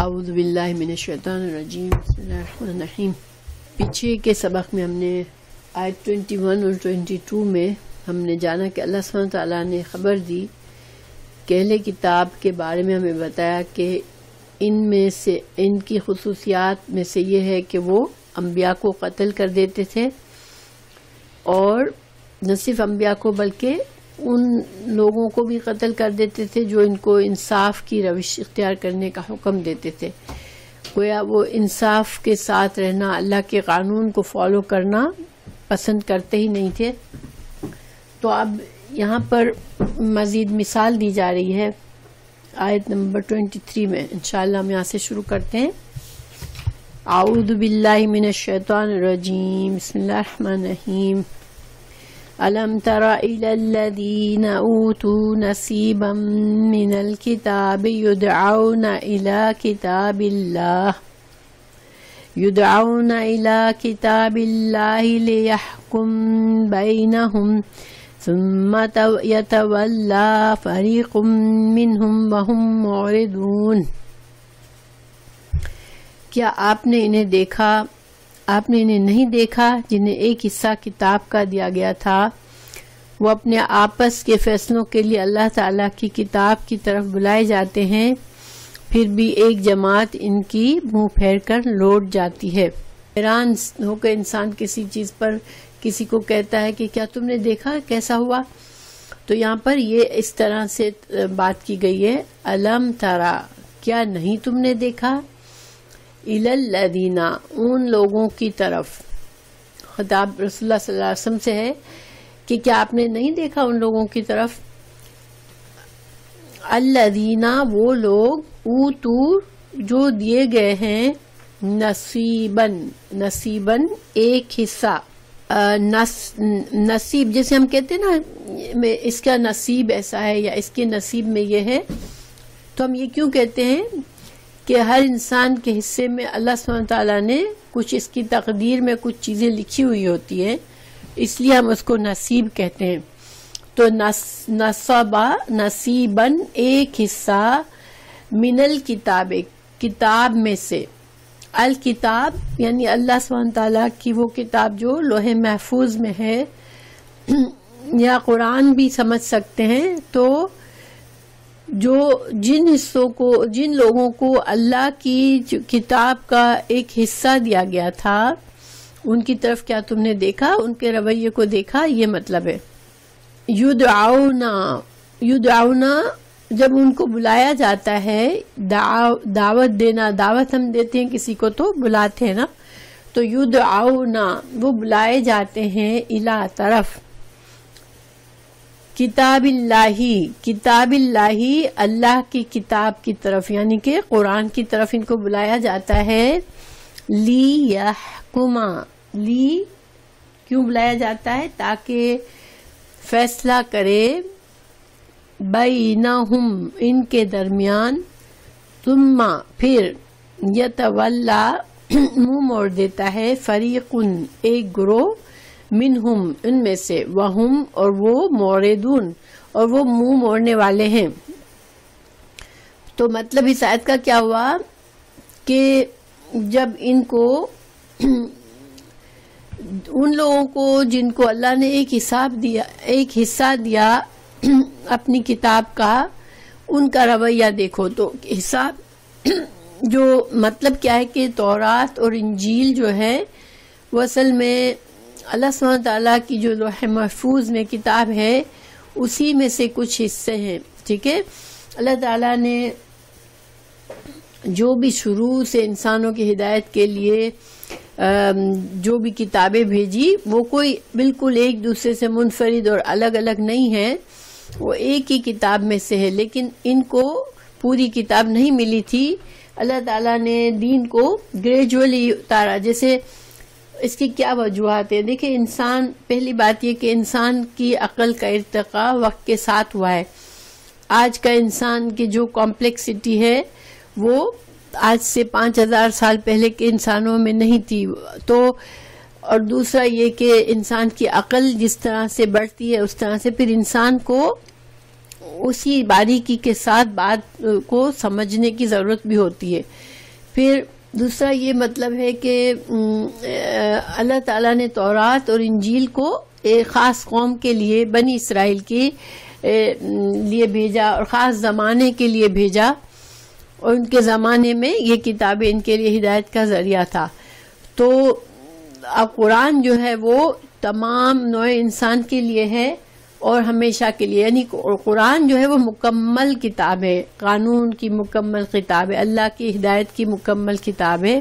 اعوذ باللہ من الشیطان الرجیم بسم اللہ الرحمن الرحیم۔ پیچھے کے سبق میں ہم نے آیت 21 اور 22 میں ہم نے جانا کہ اللہ سبحانہ تعالیٰ نے خبر دی کہ اہل کتاب کے بارے میں ہمیں بتایا کہ ان میں سے ان کی خصوصیات میں سے یہ ہے کہ وہ انبیاء کو قتل کر دیتے تھے، اور نہ صرف انبیاء کو بلکہ ان لوگوں کو بھی قتل کر دیتے تھے جو ان کو انصاف کی روش اختیار کرنے کا حکم دیتے تھے۔ گویا وہ انصاف کے ساتھ رہنا، اللہ کے قانون کو فالو کرنا پسند کرتے ہی نہیں تھے۔ تو اب یہاں پر مزید مثال دی جا رہی ہے آیت نمبر 23 میں۔ انشاءاللہ ہم یہاں سے شروع کرتے ہیں۔ اعوذ باللہ من الشیطان الرجیم بسم اللہ الرحمن الرحیم۔ أَلَمْ تَرَ إِلَى الَّذِينَ أُوتُوا نَصِيبًا مِنَ الْكِتَابِ يُدْعَوْنَ إِلَى كِتَابِ اللَّهِ لِيَحْكُمَ بَيْنَهُمْ ثُمَّ يَتَوَلَّى فَرِيقٌ مِّنْهُمْ وَهُمْ مُعْرِضُونَ۔ کیا آپ نے انہیں دیکھا؟ آپ نے انہیں نہیں دیکھا جنہیں ایک حصہ کتاب کا دیا گیا تھا، وہ اپنے آپس کے فیصلوں کے لیے اللہ تعالیٰ کی کتاب کی طرف بلائے جاتے ہیں، پھر بھی ایک جماعت ان کی منہ پھیر کر لوٹ جاتی ہے۔ حیران ہو کر انسان کسی چیز پر کسی کو کہتا ہے کہ کیا تم نے دیکھا کیسا ہوا؟ تو یہاں پر یہ اس طرح سے بات کی گئی ہے، الم ترا، کیا نہیں تم نے دیکھا، الی الذین، ان لوگوں کی طرف، خطاب رسول اللہ صلی اللہ علیہ وسلم سے ہے کہ کیا آپ نے نہیں دیکھا ان لوگوں کی طرف، الذین، وہ لوگ، اوتو، جو دیے گئے ہیں، نصیباً ایک حصہ، نصیب جیسے ہم کہتے ہیں نا اس کا نصیب ایسا ہے یا اس کے نصیب میں یہ ہے، تو ہم یہ کیوں کہتے ہیں کہ ہر انسان کے حصے میں اللہ سبحانہ تعالیٰ نے کچھ اس کی تقدیر میں کچھ چیزیں لکھی ہوئی ہوتی ہیں، اس لیے ہم اس کو نصیب کہتے ہیں۔ تو نصیباً ایک حصہ، من الکتاب، کتاب میں سے، الکتاب یعنی اللہ سبحانہ تعالیٰ کی وہ کتاب جو لوح محفوظ میں ہے، یا قرآن بھی سمجھ سکتے ہیں۔ تو جو جن لوگوں کو اللہ کی کتاب کا ایک حصہ دیا گیا تھا، ان کی طرف کیا تم نے دیکھا، ان کے رویے کو دیکھا، یہ مطلب ہے۔ یدعونا، جب ان کو بلایا جاتا ہے، دعوت دینا، دعوت ہم دیتے ہیں کسی کو تو بلاتے ہیں نا، تو یدعونا، وہ بلائے جاتے ہیں، الی، طرف، کتاب اللہ، اللہ کی کتاب کی طرف، یعنی کہ قرآن کی طرف ان کو بلایا جاتا ہے۔ لیحکما، کیوں بلایا جاتا ہے؟ تاکہ فیصلہ کرے، بینہم، ان کے درمیان، ثم، پھر، یتولا، منہ موڑ دیتا ہے، فریقن، ایک گروہ، منہم، ان میں سے، وہم، اور وہ، موردون، اور وہ منہ موڑنے والے ہیں۔ تو مطلب اس آیت کا کیا ہوا کہ جب ان کو، ان لوگوں کو جن کو اللہ نے ایک حصہ دیا اپنی کتاب کا، ان کا رویہ دیکھو۔ تو حساب جو مطلب کیا ہے کہ تورات اور انجیل جو ہے وہ اصل میں اللہ سبحانہ تعالیٰ کی جو لوح محفوظ میں کتاب ہے، اسی میں سے کچھ حصے ہیں، ٹھیک ہے۔ اللہ تعالیٰ نے جو بھی شروع سے انسانوں کی ہدایت کے لیے جو بھی کتابیں بھیجی، وہ کوئی بالکل ایک دوسرے سے منفرد اور الگ الگ نہیں ہے، وہ ایک ہی کتاب میں سے ہے، لیکن ان کو پوری کتاب نہیں ملی تھی۔ اللہ تعالیٰ نے دین کو گریجولی اتارا۔ جیسے اس کی کیا وجوہات ہیں؟ دیکھیں، انسان، پہلی بات یہ کہ انسان کی عقل کا ارتقاء وقت کے ساتھ ہوا ہے۔ آج کا انسان کی جو کمپلیکسٹی ہے وہ آج سے 5000 سال پہلے کے انسانوں میں نہیں تھی۔ تو اور دوسرا یہ کہ انسان کی عقل جس طرح سے بڑھتی ہے اس طرح سے پھر انسان کو اسی باریکی کے ساتھ بات کو سمجھنے کی ضرورت بھی ہوتی ہے. پھر دوسرا یہ مطلب ہے کہ اللہ تعالیٰ نے تورات اور انجیل کو ایک خاص قوم کے لیے، بنی اسرائیل کے لیے بھیجا اور خاص زمانے کے لیے بھیجا، اور ان کے زمانے میں یہ کتابیں ان کے لیے ہدایت کا ذریعہ تھا. تو اب قرآن جو ہے وہ تمام نوع انسان کے لیے ہے اور ہمیشہ کے لیے، یعنی قرآن جو ہے وہ مکمل کتاب ہے، قانون کی مکمل کتاب ہے، اللہ کی ہدایت کی مکمل کتاب ہے.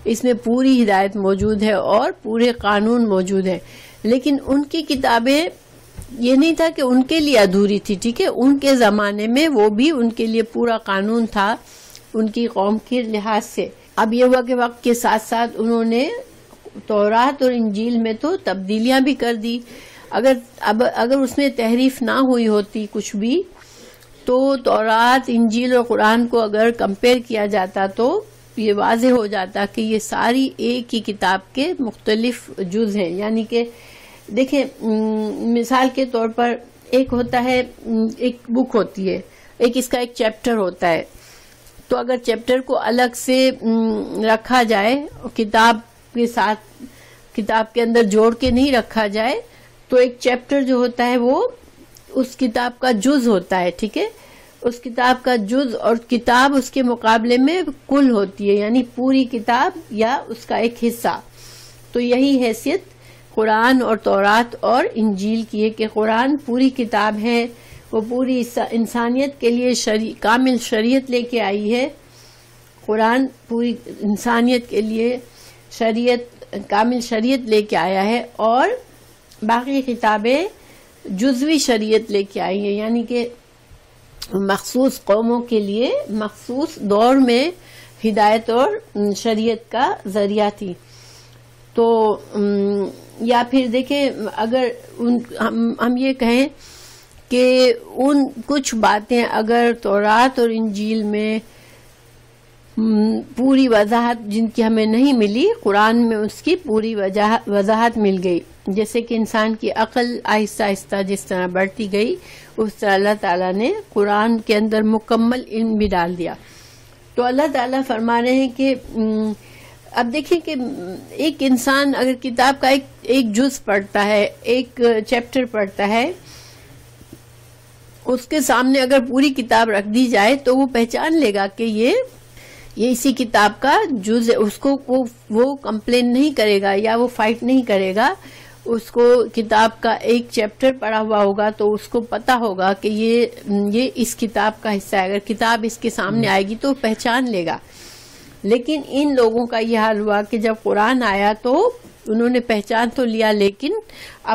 اس میں پوری ہدایت موجود ہے اور پورے قانون موجود ہے. لیکن ان کی کتابیں یہ نہیں تھا کہ ان کے لیے ادھوری تھی، ٹھیک ہے، ان کے زمانے میں وہ بھی ان کے لیے پورا قانون تھا ان کی قوم کے لحاظ سے. اب یہ ہوا کہ وقت کے ساتھ ساتھ انہوں نے تورات اور انجیل میں تو تبدیلیاں بھی کر دی. اگر اس میں تحریف نہ ہوئی ہوتی کچھ بھی، تو تورات، انجیل اور قرآن کو اگر کمپیئر کیا جاتا تو یہ واضح ہو جاتا کہ یہ ساری ایک ہی کتاب کے مختلف جز ہیں. یعنی کہ دیکھیں، مثال کے طور پر ایک ہوتا ہے، ایک بک ہوتی ہے، ایک اس کا ایک چیپٹر ہوتا ہے. تو اگر چیپٹر کو الگ سے رکھا جائے، کتاب کے ساتھ، کتاب کے اندر جوڑ کے نہیں رکھا جائے، تو ایک چیپٹر جو ہوتا ہے وہ اس کتاب کا جز ہوتا ہے، ٹھیک ہے، اس کتاب کا جز، اور کتاب اس کے مقابلے میں کل ہوتی ہے، یعنی پوری کتاب یا اس کا ایک حصہ. تو یہی حیثیت قرآن اور تورات اور انجیل کی ہے کہ قرآن پوری کتاب ہے، وہ پوری انسانیت کے لیے کامل شریعت لے کے آئی ہے. قرآن پوری انسانیت کے لیے کامل شریعت لے کے آیا ہے، اور باقی کتابیں جزوی شریعت لے کے آئی ہیں، یعنی کہ مخصوص قوموں کے لیے مخصوص دور میں ہدایت اور شریعت کا ذریعہ تھی. تو یا پھر دیکھیں، اگر ہم یہ کہیں کہ ان کچھ باتیں اگر تورات اور انجیل میں پوری وضاحت جن کی ہمیں نہیں ملی، قرآن میں اس کی پوری وضاحت مل گئی. جیسے کہ انسان کی عقل آہستہ آہستہ جس طرح بڑھتی گئی، اس طرح اللہ تعالیٰ نے قرآن کے اندر مکمل علم بھی ڈال دیا. تو اللہ تعالیٰ فرما رہے ہیں کہ اب دیکھیں کہ ایک انسان اگر کتاب کا ایک جز پڑھتا ہے، ایک چیپٹر پڑھتا ہے، اس کے سامنے اگر پوری کتاب رکھ دی جائے تو وہ پہچان لے گا کہ یہ اسی کتاب کا جز ہے. اس کو وہ کمپلین نہیں کرے گا یا وہ فائٹ نہیں کرے گا. اس کو کتاب کا ایک چیپٹر پڑھا ہوا ہوگا تو اس کو پتا ہوگا کہ یہ اس کتاب کا حصہ ہے. اگر کتاب اس کے سامنے آئے گی تو پہچان لے گا. لیکن ان لوگوں کا یہ حال ہوا کہ جب قرآن آیا تو انہوں نے پہچان تو لیا، لیکن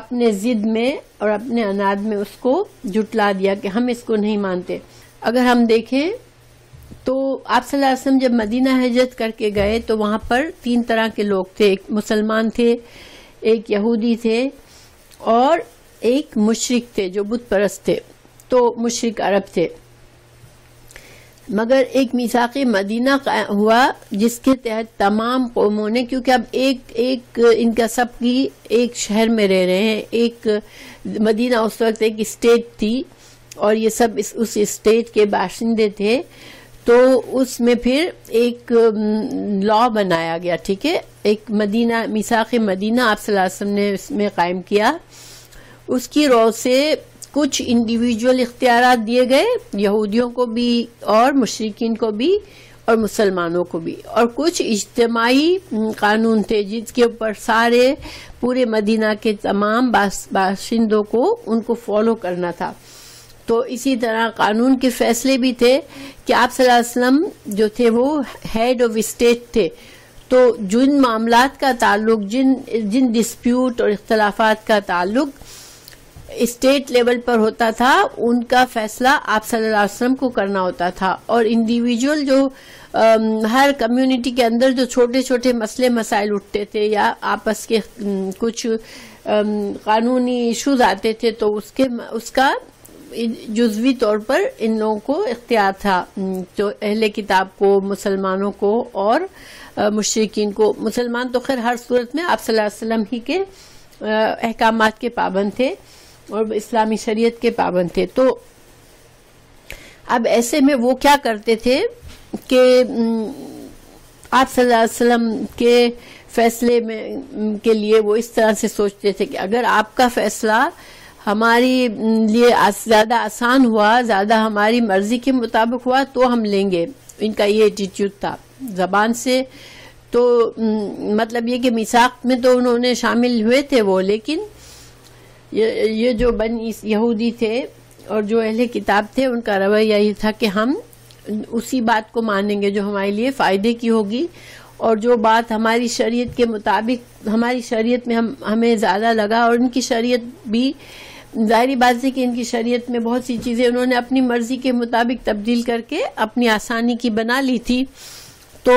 اپنے ضد میں اور اپنے عناد میں اس کو جھٹلا دیا کہ ہم اس کو نہیں مانتے. اگر ہم دیکھیں تو آپ صلی اللہ علیہ وسلم جب مدینہ ہجرت کر کے گئے تو وہاں پر 3 طرح کے لوگ تھے. ایک مسلمان تھے، ایک یہودی تھے، اور ایک مشرک تھے جو بت پرست تھے. تو مشرک عرب تھے. مگر ایک میثاق مدینہ ہوا جس کے تحت تمام قوموں نے، کیونکہ اب ایک ان کا سب کی ایک شہر میں رہ رہے ہیں. ایک مدینہ اس وقت ایک اسٹیٹ تھی اور یہ سب اس اسٹیٹ کے باشندے تھے. تو اس میں پھر ایک لا بنایا گیا، ٹھیک ہے، ایک میثاق مدینہ آپ صلی اللہ علیہ وسلم نے اس میں قائم کیا. اس کی رو سے کچھ انڈیویجول اختیارات دیے گئے، یہودیوں کو بھی اور مشرکین کو بھی اور مسلمانوں کو بھی، اور کچھ اجتماعی قانون تھے جس کے اوپر سارے پورے مدینہ کے تمام باشندوں کو ان کو فالو کرنا تھا. تو اسی طرح قانون کے فیصلے بھی تھے کہ آپ صلی اللہ علیہ وسلم جو تھے وہ ہیڈ آف اسٹیٹ تھے. تو جن معاملات کا تعلق، جن ڈسپیوٹ اور اختلافات کا تعلق اسٹیٹ لیول پر ہوتا تھا، ان کا فیصلہ آپ صلی اللہ علیہ وسلم کو کرنا ہوتا تھا. اور انڈیویجول جو ہر کمیونٹی کے اندر جو چھوٹے چھوٹے مسئلے مسائل اٹھتے تھے یا آپس کے کچھ قانونی ایشوز آتے تھے تو اس کا جزوی طور پر ان لوگوں کو اختیار تھا، جو اہل کتاب کو، مسلمانوں کو اور مشرکین کو. مسلمان تو خیر ہر صورت میں آپ صلی اللہ علیہ وسلم ہی کے احکامات کے پابند تھے اور اسلامی شریعت کے پابند تھے. تو اب ایسے میں وہ کیا کرتے تھے کہ آپ صلی اللہ علیہ وسلم کے فیصلے میں کے لیے وہ اس طرح سے سوچتے تھے کہ اگر آپ کا فیصلہ ہماری لیے زیادہ آسان ہوا، زیادہ ہماری مرضی کے مطابق ہوا تو ہم لیں گے. ان کا یہ ایٹیٹیوڈ تھا زبان سے. تو مطلب یہ کہ میثاق میں تو انہوں نے شامل ہوئے تھے وہ، لیکن یہ جو بنی یہودی تھے اور جو اہل کتاب تھے ان کا رویہ یہ تھا کہ ہم اسی بات کو مانیں گے جو ہمارے لیے فائدے کی ہوگی، اور جو بات ہماری شریعت کے مطابق ہماری شریعت میں ہمیں زیادہ لگا. اور ان کی شریعت بھی ظاہری بات ہے کہ ان کی شریعت میں بہت سی چیزیں انہوں نے اپنی مرضی کے مطابق تبدیل کر کے اپنی آسانی کی بنا لی تھی. تو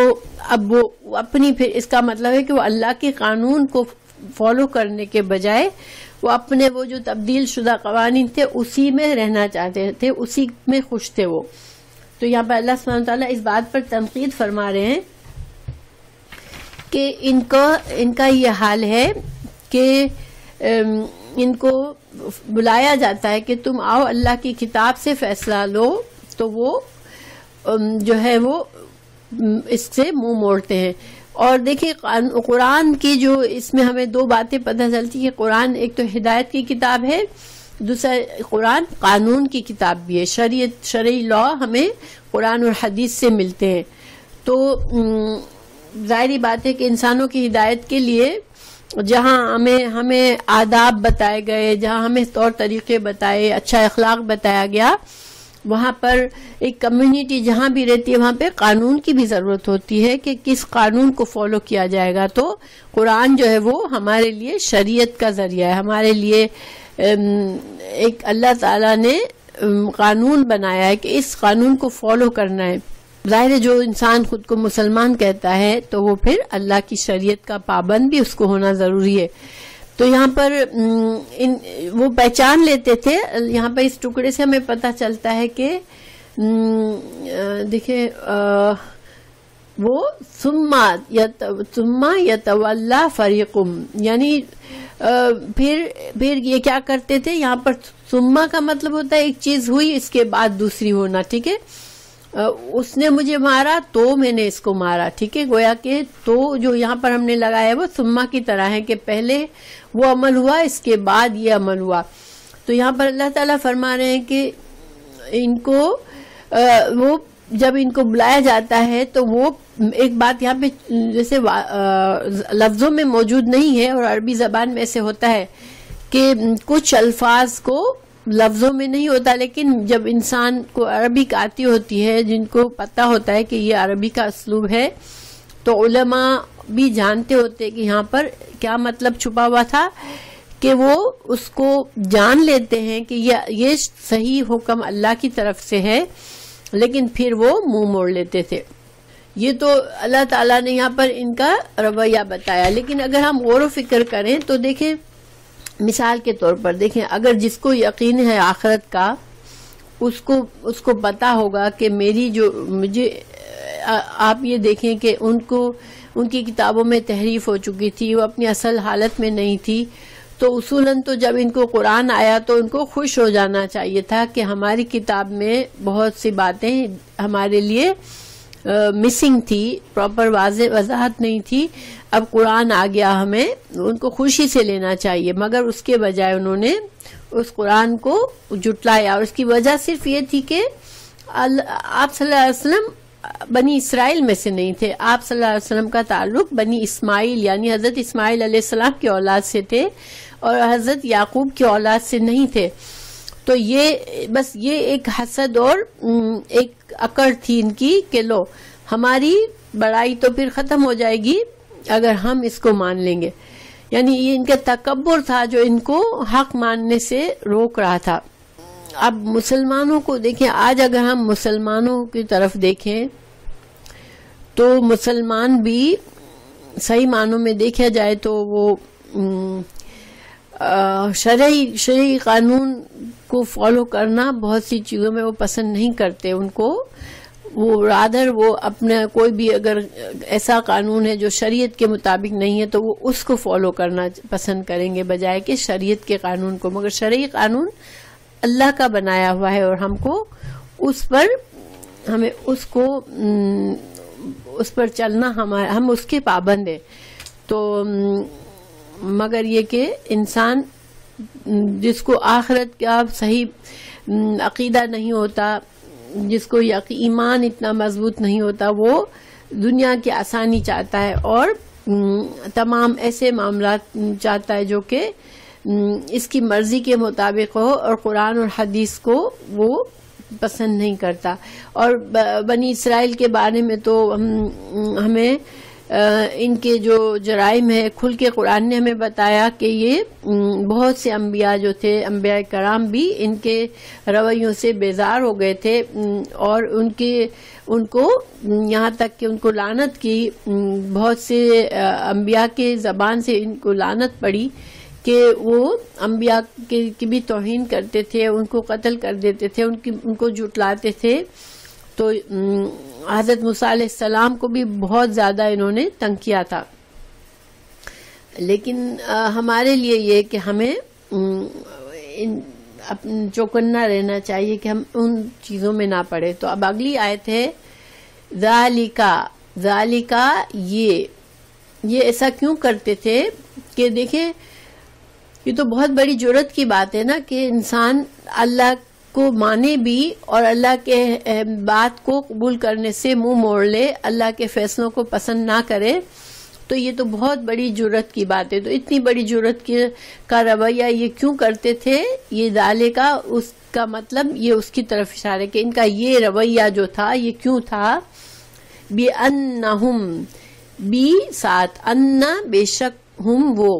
اب وہ اپنی، پھر اس کا مطلب ہے کہ وہ اللہ کے قانون کو فالو کرنے کے بجائے وہ اپنے وہ جو تبدیل شدہ قوانین تھے اسی میں رہنا چاہتے تھے، اسی میں خوش تھے وہ. تو یہاں پر اللہ سبحانہ وتعالیٰ اس بات پر تنقید فرما رہے ہیں کہ ان کا یہ حال ہے کہ ان کو بلایا جاتا ہے کہ تم آؤ اللہ کی کتاب سے فیصلہ لو، تو وہ جو ہے وہ اس سے منہ موڑتے ہیں. اور دیکھیں قرآن کی جو اس میں ہمیں دو باتیں پتہ چلتی ہے. قرآن ایک تو ہدایت کی کتاب ہے، دوسرا قرآن قانون کی کتاب بھی ہے. شرعی لا ہمیں قرآن اور حدیث سے ملتے ہیں. تو ظاہری بات ہے کہ انسانوں کی ہدایت کے لیے جہاں ہمیں آداب بتائے گئے، جہاں ہمیں طور طریقے بتائے، اچھا اخلاق بتایا گیا، وہاں پر ایک کمیونٹی جہاں بھی رہتی ہے وہاں پہ قانون کی بھی ضرورت ہوتی ہے کہ کس قانون کو فالو کیا جائے گا. تو قرآن جو ہے وہ ہمارے لیے شریعت کا ذریعہ ہے، ہمارے لیے ایک اللہ تعالیٰ نے قانون بنایا ہے کہ اس قانون کو فالو کرنا ہے. ظاہر ہے جو انسان خود کو مسلمان کہتا ہے تو وہ پھر اللہ کی شریعت کا پابند بھی اس کو ہونا ضروری ہے. تو یہاں پر وہ پہچان لیتے تھے. یہاں پر اس ٹکڑے سے ہمیں پتہ چلتا ہے کہ دیکھیں وہ ثم یتولا فریقم، یعنی پھر یہ کیا کرتے تھے. یہاں پر ثم کا مطلب ہوتا ہے ایک چیز ہوئی اس کے بعد دوسری ہونا. ٹھیک ہے، اس نے مجھے مارا تو میں نے اس کو مارا. ٹھیک ہے، گویا کہ تو جو یہاں پر ہم نے لگایا وہ ثم کی طرح ہے کہ پہلے وہ عمل ہوا اس کے بعد یہ عمل ہوا. تو یہاں پر اللہ تعالیٰ فرما رہے ہیں کہ ان کو وہ جب ان کو بلایا جاتا ہے تو وہ ایک بات یہاں پہ جیسے لفظوں میں موجود نہیں ہے، اور عربی زبان میں ایسے ہوتا ہے کہ کچھ الفاظ کو لفظوں میں نہیں ہوتا، لیکن جب انسان کو عربک آتی ہوتی ہے، جن کو پتہ ہوتا ہے کہ یہ عربی کا اسلوب ہے، تو علماء بھی جانتے ہوتے کہ یہاں پر کیا مطلب چھپا ہوا تھا، کہ وہ اس کو جان لیتے ہیں کہ یہ صحیح حکم اللہ کی طرف سے ہے، لیکن پھر وہ منہ موڑ لیتے تھے. یہ تو اللہ تعالیٰ نے یہاں پر ان کا رویہ بتایا. لیکن اگر ہم غور و فکر کریں تو دیکھیں، مثال کے طور پر دیکھیں، اگر جس کو یقین ہے آخرت کا، اس کو پتا ہوگا کہ مجھے آپ یہ دیکھیں کہ ان کی کتابوں میں تحریف ہو چکی تھی، وہ اپنی اصل حالت میں نہیں تھی. تو اصولاً تو جب ان کو قرآن آیا تو ان کو خوش ہو جانا چاہیے تھا کہ ہماری کتاب میں بہت سی باتیں ہمارے لیے مسنگ تھی، پراپر وضاحت نہیں تھی. اب قرآن آ گیا، ہمیں ان کو خوشی سے لینا چاہیے، مگر اس کے بجائے انہوں نے اس قرآن کو جھٹلایا. اور اس کی وجہ صرف یہ تھی کہ آپ صلی اللہ علیہ وسلم بنی اسرائیل میں سے نہیں تھے. آپ صلی اللہ علیہ وسلم کا تعلق بنی اسماعیل یعنی حضرت اسماعیل علیہ السلام کی اولاد سے تھے، اور حضرت یعقوب کی اولاد سے نہیں تھے. تو یہ ایک حسد اور ایک اکڑ تھی ان کی کہ لو ہماری بڑائی تو پھر ختم ہو جائے گی اگر ہم اس کو مان لیں گے. یعنی یہ ان کا تکبر تھا جو ان کو حق ماننے سے روک رہا تھا. اب مسلمانوں کو دیکھیں، آج اگر ہم مسلمانوں کی طرف دیکھیں تو مسلمان بھی صحیح معنوں میں دیکھا جائے تو وہ شرعی قانون کو فالو کرنا بہت سی چیزوں میں وہ پسند نہیں کرتے. ان کو وہ اپنا کوئی بھی اگر ایسا قانون ہے جو شریعت کے مطابق نہیں ہے تو وہ اس کو فالو کرنا پسند کریں گے بجائے کہ شریعت کے قانون کو. مگر شرعی قانون اللہ کا بنایا ہوا ہے اور ہم کو اس پر ہمیں اس پر چلنا ہم اس کے پابند ہیں. تو مگر یہ کہ انسان جس کو آخرت کا صحیح عقیدہ نہیں ہوتا، جس کو ایمان اتنا مضبوط نہیں ہوتا، وہ دنیا کی آسانی چاہتا ہے اور تمام ایسے معاملات چاہتا ہے جو کہ اس کی مرضی کے مطابق ہو، اور قرآن اور حدیث کو وہ پسند نہیں کرتا. اور بنی اسرائیل کے بارے میں تو ہمیں ان کے جو جرائم ہے کھل کے قرآن نے ہمیں بتایا کہ یہ بہت سے انبیاء جو تھے، انبیاء کرام بھی ان کے رویوں سے بیزار ہو گئے تھے، اور ان کو یہاں تک کہ ان کو لعنت کی، بہت سے انبیاء کے زبان سے ان کو لعنت پڑی کہ وہ انبیاء کی بھی توہین کرتے تھے، ان کو قتل کر دیتے تھے، ان کو جھٹلاتے تھے. تو حضرت موسیٰ علیہ السلام کو بھی بہت زیادہ انہوں نے تنگ کیا تھا. لیکن ہمارے لیے یہ کہ ہمیں چوکنا رہنا چاہیے کہ ہم ان چیزوں میں نہ پڑے. تو اب اگلی آیت ہے ذالکا یہ ایسا کیوں کرتے تھے کہ دیکھیں یہ تو بہت بڑی جرأت کی بات ہے نا کہ انسان اللہ کو مانے بھی اور اللہ کے بات کو قبول کرنے سے منہ موڑ لے، اللہ کے فیصلوں کو پسند نہ کرے. تو یہ تو بہت بڑی جرأت کی بات ہے. تو اتنی بڑی جرأت کا رویہ یہ کیوں کرتے تھے؟ یہ ڈالے کا اس کا مطلب یہ اس کی طرف اشارہ کہ ان کا یہ رویہ جو تھا یہ کیوں تھا. بِأَنَّهُمْ ساتھ انا بے شک ہم وہ،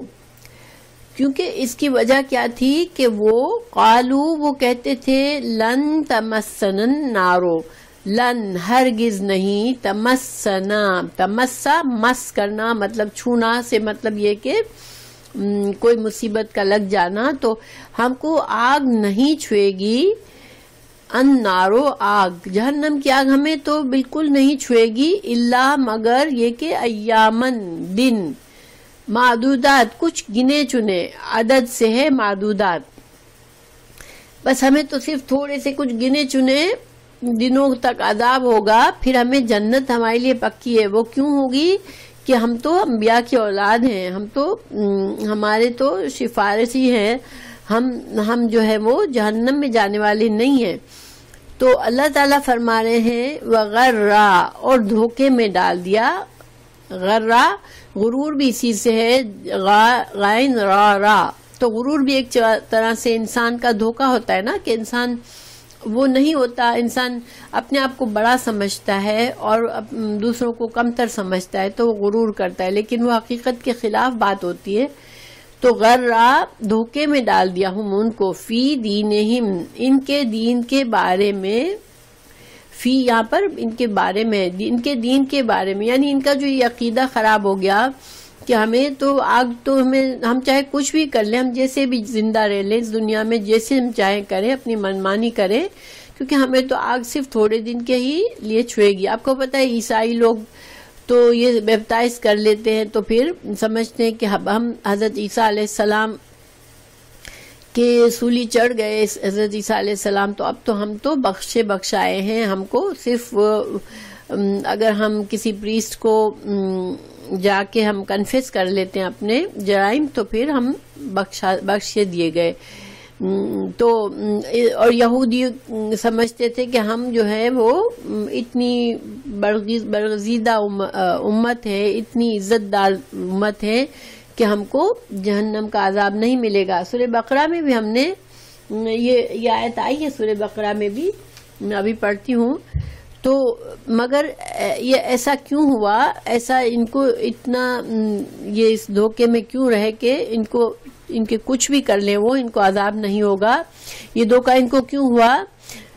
کیونکہ اس کی وجہ کیا تھی کہ وہ قالو وہ کہتے تھے لن تمسنا النار، لن ہرگز نہیں، تمسا مس کرنا مطلب چھونا سے مطلب یہ کہ کوئی مصیبت کا لگ جانا، تو ہم کو آگ نہیں چھوئے گی. النارو آگ، جہنم کی آگ ہمیں تو بالکل نہیں چھوئے گی، الا مگر یہ کہ ایامن دن، معدودات کچھ گنے چنے، عدد سے ہے معدودات، بس ہمیں تو صرف تھوڑے سے کچھ گنے چنے دنوں تک عذاب ہوگا، پھر ہمیں جنت ہمارے لیے پکی ہے. وہ کیوں ہوگی کہ ہم تو انبیاء کی اولاد ہیں، ہم تو ہمارے تو سفارشی ہیں، ہم جو ہے وہ جہنم میں جانے والے نہیں ہیں. تو اللہ تعالیٰ فرما رہے ہیں وغرا، اور دھوکے میں ڈال دیا. غرا غرور بھی اسی سے ہے، غائن را، تو غرور بھی ایک طرح سے انسان کا دھوکہ ہوتا ہے نا کہ انسان وہ نہیں ہوتا، انسان اپنے آپ کو بڑا سمجھتا ہے اور دوسروں کو کمتر سمجھتا ہے تو وہ غرور کرتا ہے، لیکن وہ حقیقت کے خلاف بات ہوتی ہے. تو غرا دھوکے میں ڈال دیا ہم ان کو، فی دینہم ان کے دین کے بارے میں، فی یہاں پر ان کے بارے میں، ان کے دین کے بارے میں، یعنی ان کا جو یہ عقیدہ خراب ہو گیا کہ ہمیں تو آگ تو ہم چاہے کچھ بھی کر لیں، ہم جیسے بھی زندہ رہ لیں اس دنیا میں، جیسے ہم چاہیں کریں، اپنی منمانی کریں، کیونکہ ہمیں تو آگ صرف تھوڑے دن کے ہی لیے چھوئے گی. آپ کو پتہ ہے عیسائی لوگ تو یہ بیپتائز کر لیتے ہیں تو پھر سمجھتے ہیں کہ ہم حضرت عیسیٰ علیہ السلام کہ سولی چڑھ گئے حضرت عیسیٰ علیہ السلام، تو اب تو ہم تو بخشائے ہیں، ہم کو صرف اگر ہم کسی پریسٹ کو جا کے ہم کنفیس کر لیتے ہیں اپنے جرائم تو پھر ہم بخشے دیے گئے. تو اور یہودی سمجھتے تھے کہ ہم جو ہے وہ اتنی برگزیدہ امت ہے، اتنی عزت دار امت ہے کہ ہم کو جہنم کا عذاب نہیں ملے گا. سورہ بقرہ میں بھی ہم نے یہ آیت آئی ہے، سورہ بقرہ میں بھی میں ابھی پڑھتی ہوں. تو مگر یہ ایسا کیوں ہوا، ایسا ان کو اتنا یہ اس دھوکے میں کیوں رہے کہ ان کے کچھ بھی کر لیں وہ ان کو عذاب نہیں ہوگا. یہ دھوکہ ان کو کیوں ہوا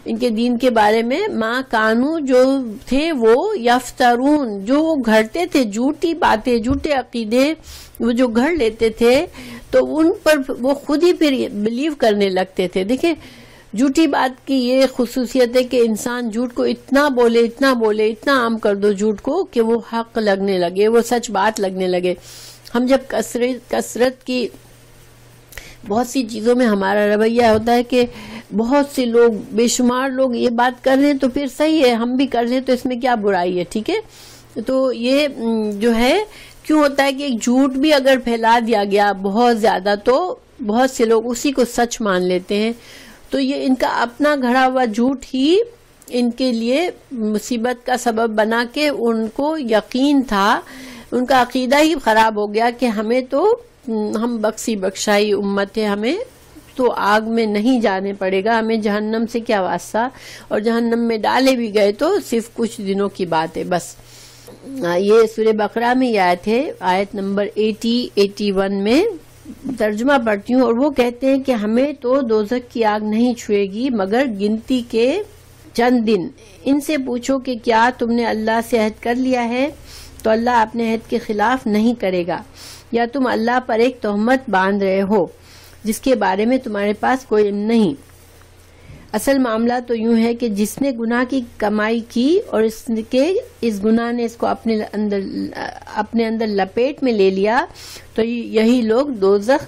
ان کے دین کے بارے میں؟ ماں کانو جو تھے وہ یفترون، جو وہ گھڑتے تھے جھوٹی باتیں، جھوٹے عقیدے وہ جو گھڑ لیتے تھے تو ان پر وہ خود ہی پھر بلیو کرنے لگتے تھے. دیکھیں جھوٹی بات کی یہ خصوصیت ہے کہ انسان جھوٹ کو اتنا بولے اتنا عام کر دو جھوٹ کو کہ وہ حق لگنے لگے، وہ سچ بات لگنے لگے. ہم جب کثرت کی بہت سی چیزوں میں ہمارا رویہ ہوتا ہے کہ بہت سے لوگ، بے شمار لوگ یہ بات کر رہے ہیں تو پھر صحیح ہے، ہم بھی کر لیں تو اس میں کیا برائی ہے، ٹھیک ہے. تو یہ جو ہے کیوں ہوتا ہے کہ ایک جھوٹ بھی اگر پھیلا دیا گیا بہت زیادہ تو بہت سے لوگ اسی کو سچ مان لیتے ہیں. تو یہ ان کا اپنا گھڑا ہوا جھوٹ ہی ان کے لیے مصیبت کا سبب بنا کے ان کو یقین تھا، ان کا عقیدہ ہی خراب ہو گیا کہ ہمیں تو ہم بخشی بخشائی امت ہے، ہمیں تو آگ میں نہیں جانے پڑے گا، ہمیں جہنم سے کیا واسطہ، اور جہنم میں ڈالے بھی گئے تو صرف کچھ دنوں کی بات ہے بس. یہ سورہ بقرہ میں یہ آیت ہے، آیت نمبر 81 میں ترجمہ پڑھتی ہوں. اور وہ کہتے ہیں کہ ہمیں تو دوزخ کی آگ نہیں چھوئے گی مگر گنتی کے چند دن. ان سے پوچھو کہ کیا تم نے اللہ سے عہد کر لیا ہے؟ تو اللہ اپنے عہد کے خلاف نہیں کرے گا، یا تم اللہ پر ایک تہمت باندھ رہے ہو جس کے بارے میں تمہارے پاس کوئی علم نہیں. اصل معاملہ تو یوں ہے کہ جس نے گناہ کی کمائی کی اور اس گناہ نے اس کو اپنے اندر لپیٹ میں لے لیا تو یہی لوگ دوزخ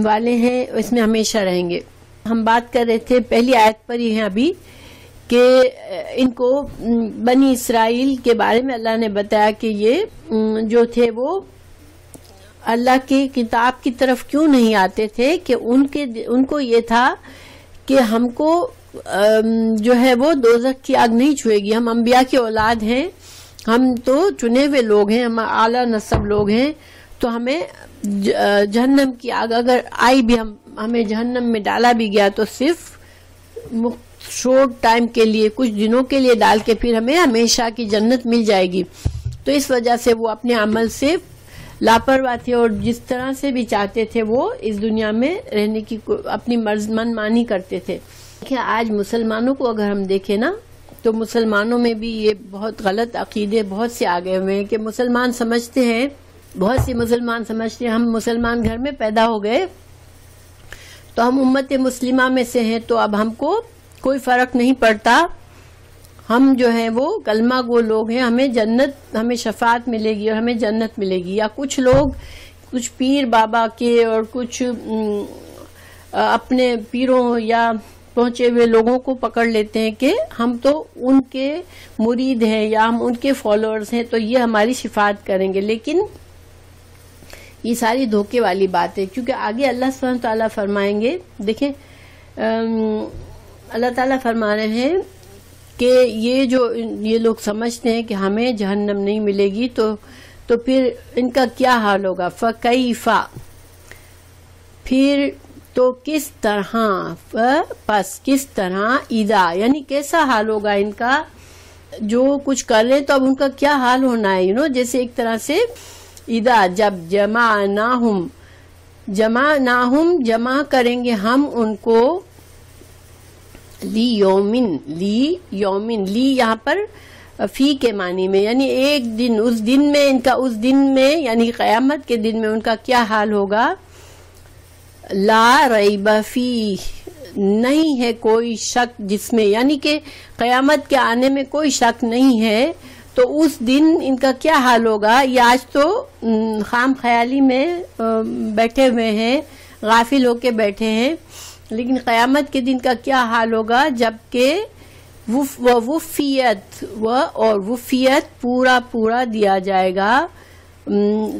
والے ہیں، اس میں ہمیشہ رہیں گے. ہم بات کر رہے تھے پہلی آیت پر ہی ہیں ابھی کہ ان کو بنی اسرائیل کے بارے میں اللہ نے بتایا کہ یہ جو تھے وہ اللہ کی کتاب کی طرف کیوں نہیں آتے تھے، کہ ان کو یہ تھا کہ ہم کو جو ہے وہ دوزخ کی آگ نہیں چھوئے گی، ہم انبیاء کی اولاد ہیں، ہم تو چنے ہوئے لوگ ہیں، ہم اعلیٰ نسب لوگ ہیں، تو ہمیں جہنم کی آگ اگر آئی بھی، ہمیں جہنم میں ڈالا بھی گیا تو صرف شورٹ ٹائم کے لیے، کچھ دنوں کے لیے ڈال کے پھر ہمیں ہمیشہ کی جنت مل جائے گی. تو اس وجہ سے وہ اپنے عمل سے لاپرواہ تھے اور جس طرح سے بھی چاہتے تھے وہ اس دنیا میں رہنے کی اپنی من مانی کرتے تھے. آج مسلمانوں کو اگر ہم دیکھیں نا تو مسلمانوں میں بھی یہ بہت غلط عقیدے بہت سے آگے ہوئے ہیں کہ مسلمان سمجھتے ہیں، بہت سے مسلمان سمجھتے ہیں ہم مسلمان گھر میں پیدا ہو گئے تو ہم امت مسلمہ میں سے ہیں تو اب ہم کو کوئی فرق نہیں پڑتا، ہم جو ہیں وہ کلمہ گو لوگ ہیں، ہمیں شفاعت ملے گی اور ہمیں جنت ملے گی. یا کچھ لوگ کچھ پیر بابا کے اور کچھ اپنے پیروں یا پہنچے ہوئے لوگوں کو پکڑ لیتے ہیں کہ ہم تو ان کے مرید ہیں یا ہم ان کے فالوورز ہیں تو یہ ہماری شفاعت کریں گے. لیکن یہ ساری دھوکے والی بات ہے، کیونکہ آگے اللہ سبحانہ تعالیٰ فرمائیں گے. دیکھیں اللہ تعالیٰ فرما رہے ہیں کہ یہ لوگ سمجھتے ہیں کہ ہمیں جہنم نہیں ملے گی تو پھر ان کا کیا حال ہوگا. فَكَيْفَ، پھر تو کس طرح، پس کس طرح، اذا یعنی کیسا حال ہوگا ان کا، جو کچھ کر رہے ہیں تو اب ان کا کیا حال ہونا ہے. جیسے ایک طرح سے اذا، جب جمع کریں گے ہم ان کو، لی یومن، لی یہاں پر فی کے معنی میں، یعنی ایک دن، اس دن میں ان کا، اس دن میں یعنی قیامت کے دن میں ان کا کیا حال ہوگا. لا ریب فی، نہیں ہے کوئی شک جس میں، یعنی کہ قیامت کے آنے میں کوئی شک نہیں ہے تو اس دن ان کا کیا حال ہوگا. یہ آج تو خام خیالی میں بیٹھے ہوئے ہیں، غافل ہو کے بیٹھے ہیں، لیکن قیامت کے دن کا کیا حال ہوگا جبکہ وفیت پورا دیا جائے گا،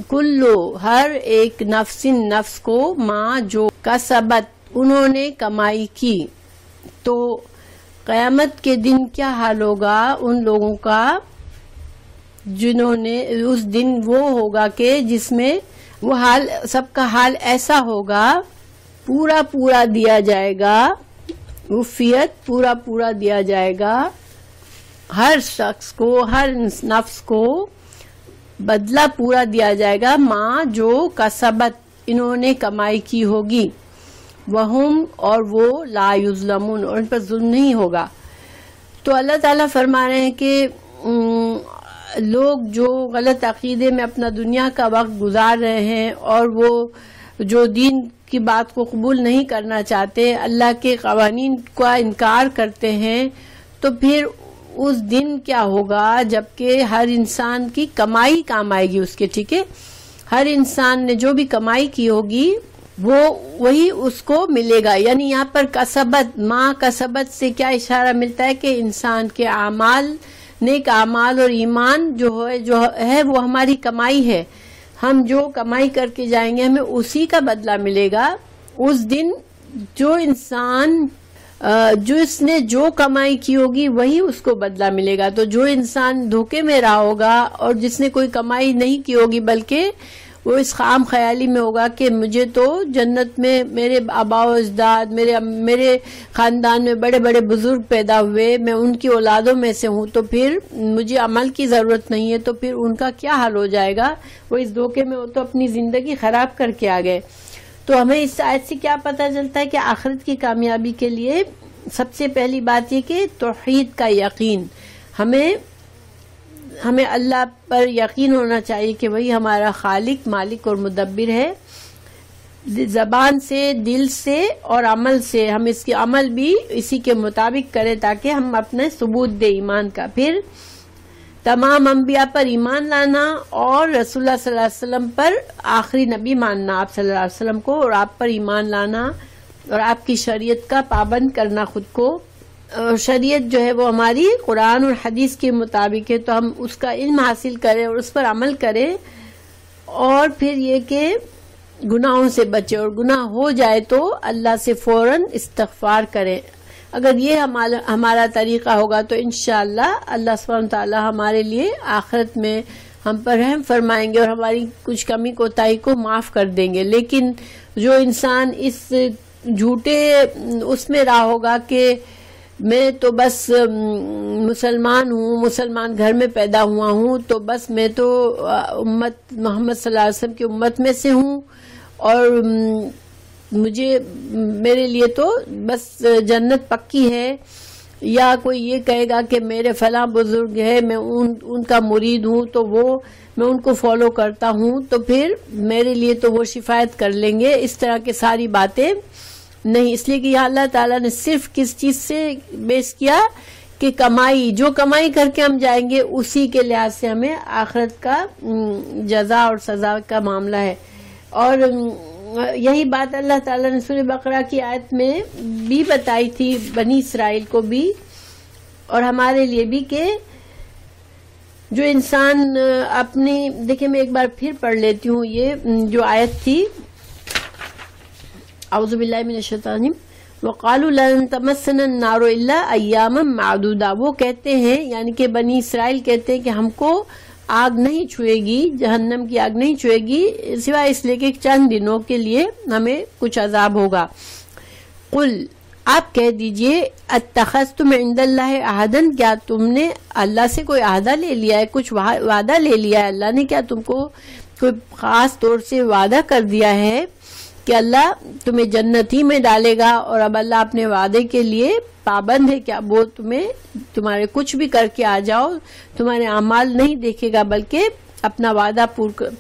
کلو ہر ایک نفس کو، ماں جو کسبت انہوں نے کمائی کی. تو قیامت کے دن کیا حال ہوگا ان لوگوں کا جنہوں نے، اس دن وہ ہوگا کہ جس میں وہ حال، سب کا حال ایسا ہوگا، پورا دیا جائے گا، وفیت پورا دیا جائے گا ہر شخص کو، ہر نفس کو بدلہ پورا دیا جائے گا، ماں جو کسبت انہوں نے کمائی کی ہوگی، وہم اور وہ لا یظلمون اور ان پر ظلم نہیں ہوگا. تو اللہ تعالیٰ فرما رہے ہیں کہ لوگ جو غلط عقیدے میں اپنا دنیا کا وقت گزار رہے ہیں اور وہ جو دین کی بات کو قبول نہیں کرنا چاہتے، اللہ کے قوانین کا انکار کرتے ہیں، تو پھر اس دن کیا ہوگا جبکہ ہر انسان کی کمائی کام آئے گی اس کے، ٹھیک ہے، ہر انسان نے جو بھی کمائی کی ہوگی وہی اس کو ملے گا. یعنی یہاں پر کسبت، ماں کسبت سے کیا اشارہ ملتا ہے کہ انسان کے اعمال، نیک اعمال اور ایمان جو ہے وہ ہماری کمائی ہے. ہم جو کمائی کر کے جائیں گے ہمیں اسی کا بدلہ ملے گا. اس دن جس نے جو کمائی کی ہوگی وہی اس کو بدلہ ملے گا. تو جو انسان دھوکے میں رہا ہوگا اور جس نے کوئی کمائی نہیں کی ہوگی بلکہ وہ اس خام خیالی میں ہوگا کہ مجھے تو جنت میں میرے آباء و اجداد، میرے خاندان میں بڑے بڑے بزرگ پیدا ہوئے، میں ان کی اولادوں میں سے ہوں، تو پھر مجھے عمل کی ضرورت نہیں ہے، تو پھر ان کا کیا حال ہو جائے گا. وہ اس دھوکے میں وہ تو اپنی زندگی خراب کر کے آ گئے. تو ہمیں اس آیت سے کیا پتہ چلتا ہے کہ آخرت کی کامیابی کے لیے سب سے پہلی بات یہ کہ توحید کا یقین، ہمیں اللہ پر یقین ہونا چاہیے کہ وہی ہمارا خالق، مالک اور مدبر ہے. زبان سے، دل سے اور عمل سے ہم اس کی عمل بھی اسی کے مطابق کریں تاکہ ہم اپنے ثبوت دے ایمان کا. پھر تمام انبیاء پر ایمان لانا اور رسول اللہ صلی اللہ علیہ وسلم پر آخری نبی ماننا، آپ صلی اللہ علیہ وسلم کو، اور آپ پر ایمان لانا اور آپ کی شریعت کا پابند کرنا خود کو. اور شریعت جو ہے وہ ہماری قرآن اور حدیث کے مطابق ہے، تو ہم اس کا علم حاصل کریں اور اس پر عمل کریں. اور پھر یہ کہ گناہوں سے بچیں، اور گناہ ہو جائے تو اللہ سے فوراً استغفار کریں. اگر یہ ہمارا طریقہ ہوگا تو انشاءاللہ اللہ سبحانہ تعالی ہمارے لیے آخرت میں ہم پر رحم فرمائیں گے اور ہماری کچھ کمی کوتاہی کو معاف کر دیں گے. لیکن جو انسان اس جھوٹے اس میں رہا ہوگا کہ میں تو بس مسلمان ہوں، مسلمان گھر میں پیدا ہوا ہوں، تو بس میں تو امت محمد صلی اللہ علیہ وسلم کی امت میں سے ہوں، اور میرے لیے تو بس جنت پکی ہے. یا کوئی یہ کہے گا کہ میرے فلاں بزرگ ہے، میں ان کا مرید ہوں، تو میں ان کو فالو کرتا ہوں، تو پھر میرے لیے تو وہ شفاعت کر لیں گے. اس طرح کے ساری باتیں نہیں. اس لیے کہ یہاں اللہ تعالیٰ نے صرف کس چیز سے بیس کیا کہ کمائی، جو کمائی کر کے ہم جائیں گے اسی کے لحاظ سے ہمیں آخرت کا جزا اور سزا کا معاملہ ہے. اور یہی بات اللہ تعالیٰ نے سورہ بقرہ کی آیت میں بھی بتائی تھی بنی اسرائیل کو بھی اور ہمارے لیے بھی، کہ جو انسان اپنی، دیکھیں میں ایک بار پھر پڑھ لیتی ہوں یہ جو آیت تھی، اعوذ باللہ من الشیطان الرجیم، وقالوا لن تمسنا النار الا ایاما معدودہ. وہ کہتے ہیں، یعنی کہ بنی اسرائیل کہتے ہیں کہ ہم کو آگ نہیں چھوئے گی، جہنم کی آگ نہیں چھوئے گی سوائے اس لیے کہ چند دنوں کے لیے ہمیں کچھ عذاب ہوگا. قل، آپ کہہ دیجئے، اتخذتم عند اللہ عہدا، کیا تم نے اللہ سے کوئی عہدہ لے لیا ہے، کچھ وعدہ لے لیا ہے؟ اللہ نے کیا تم کو کوئی خاص طور سے وعدہ کر دیا ہے کہ اللہ تمہیں جنت ہی میں ڈالے گا، اور اب اللہ اپنے وعدے کے لیے پابند ہے کہ وہ تمہارے کچھ بھی کر کے آ جاؤ، تمہارے اعمال نہیں دیکھے گا بلکہ اپنا وعدہ